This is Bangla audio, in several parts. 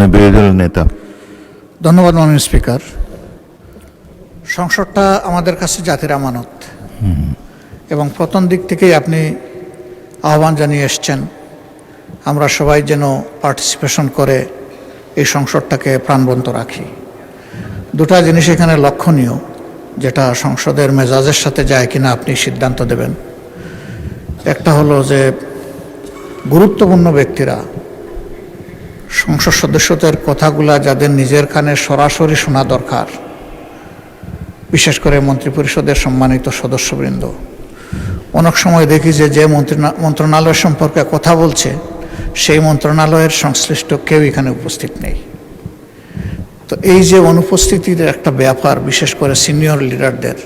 মাননীয় বিরোধী দলের নেতা। ধন্যবাদ মাননীয় স্পিকার। সংসদটা আমাদের কাছে জাতির আমানত এবং প্রথম দিক থেকেই আপনি আহ্বান জানিয়ে এসছেন আমরা সবাই যেন পার্টিসিপেশন করে এই সংসদটাকে প্রাণবন্ত রাখি। দুটা জিনিস এখানে লক্ষণীয়, যেটা সংসদের মেজাজের সাথে যায় কিনা আপনি সিদ্ধান্ত দেবেন। একটা হলো যে গুরুত্বপূর্ণ ব্যক্তিরা সংসদ সদস্যদের কথাগুলা যাদের নিজের কানে সরাসরি শোনা দরকার, বিশেষ করে মন্ত্রিপরিষদের সম্মানিত সদস্যবৃন্দ, অনেক সময় দেখি যে মন্ত্রণালয় সম্পর্কে কথা বলছে সেই মন্ত্রণালয়ের সংশ্লিষ্ট কেউ এখানে উপস্থিত নেই। তো এই যে অনুপস্থিতির একটা ব্যাপার, বিশেষ করে সিনিয়র লিডারদের,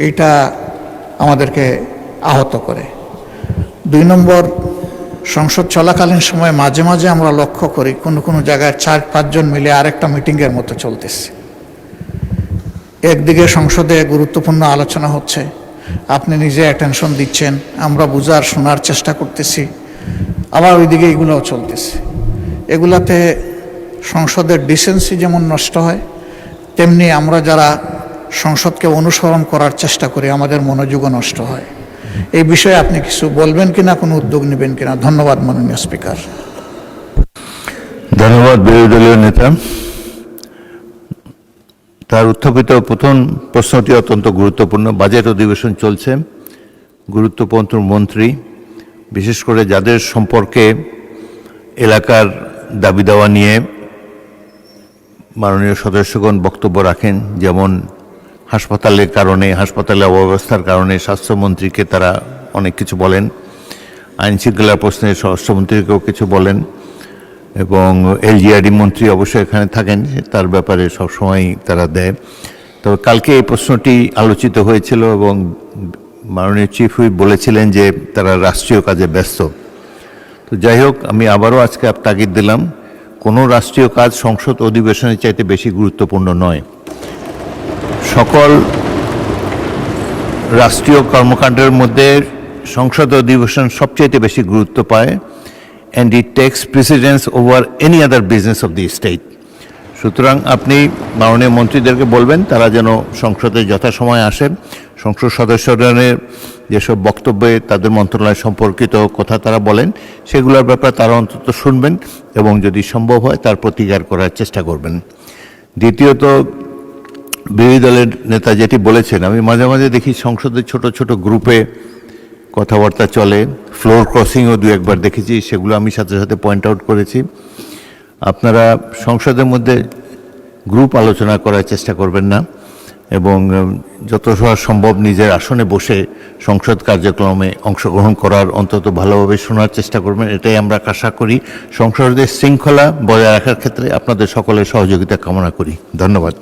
এইটা আমাদেরকে আহত করে। 2 নম্বর, সংসদ চলাকালীন সময় মাঝে মাঝে আমরা লক্ষ্য করি কোনো জায়গায় 4-5 জন মিলে আরেকটা মিটিংয়ের মতো চলতেছে। একদিকে সংসদে গুরুত্বপূর্ণ আলোচনা হচ্ছে, আপনি নিজে অ্যাটেনশন দিচ্ছেন, আমরা বুঝার শোনার চেষ্টা করতেছি, আবার ওইদিকে এগুলোও চলতেছে। এগুলাতে সংসদের ডিসেন্সি যেমন নষ্ট হয়, তেমনি আমরা যারা সংসদকে অনুসরণ করার চেষ্টা করি আমাদের মনোযোগও নষ্ট হয়। এই বিষয়ে আপনি কিছু বলবেন কিনা, কোনো উদ্যোগ নেবেন কিনা? ধন্যবাদ মাননীয় স্পিকার। ধন্যবাদ বিরোধী দলীয় নেতা। তার উত্থাপিত প্রথম প্রশ্নটি অত্যন্ত গুরুত্বপূর্ণ। বাজেট অধিবেশন চলছে, গুরুত্বপূর্ণ মন্ত্রী, বিশেষ করে যাদের সম্পর্কে এলাকার দাবি দাওয়া নিয়ে মাননীয় সদস্যগণ বক্তব্য রাখেন, যেমন হাসপাতালের কারণে, হাসপাতালের অব্যবস্থার কারণে স্বাস্থ্যমন্ত্রীকে তারা অনেক কিছু বলেন, আইন শৃঙ্খলার প্রশ্নে স্বরাষ্ট্রমন্ত্রীকেও কিছু বলেন, এবং এলজিআরডি মন্ত্রী অবশ্যই এখানে থাকেন, তার ব্যাপারে সবসময় তারা দেয়। তবে কালকে এই প্রশ্নটি আলোচিত হয়েছিল এবং মাননীয় চিফ হুইপ বলেছিলেন যে তারা রাষ্ট্রীয় কাজে ব্যস্ত। তো যাই হোক, আমি আবারও আজকে তাগিদ দিলাম, কোনো রাষ্ট্রীয় কাজ সংসদ অধিবেশনের চাইতে বেশি গুরুত্বপূর্ণ নয়। সকল রাষ্ট্রীয় কর্মকাণ্ডের মধ্যে সংসদ অধিবেশন সবচাইতে বেশি গুরুত্ব পায়, and it takes precedence over any other business of the state. সুতরাং আপনি মাননীয় মন্ত্রীদেরকে বলবেন তারা যেন সংসদে যথাসময়ে আসেন, সংসদ সদস্যদের যেসব বক্তব্যে তাদের মন্ত্রণালয় সম্পর্কিত কথা তারা বলেন সেগুলোর ব্যাপারে তারা অন্তত শুনবেন এবং যদি সম্ভব হয় তার প্রতিকার করার চেষ্টা করবেন। দ্বিতীয়ত, বিরোধী দলের নেতা যেটি বলেছেন, আমি মাঝে মাঝে দেখি সংসদের ছোট ছোট গ্রুপে কথাবার্তা চলে, ফ্লোর ক্রসিংও 2-1বার দেখেছি, সেগুলো আমি সাথে সাথে পয়েন্ট আউট করেছি। আপনারা সংসদের মধ্যে গ্রুপ আলোচনা করার চেষ্টা করবেন না এবং যত সম্ভব নিজের আসনে বসে সংসদ কার্যক্রমে অংশগ্রহণ করার, অন্তত ভালোভাবে শোনার চেষ্টা করবেন। এটাই আমরা আশা করি। সংসদের শৃঙ্খলা বজায় রাখার ক্ষেত্রে আপনাদের সকলের সহযোগিতা কামনা করি। ধন্যবাদ।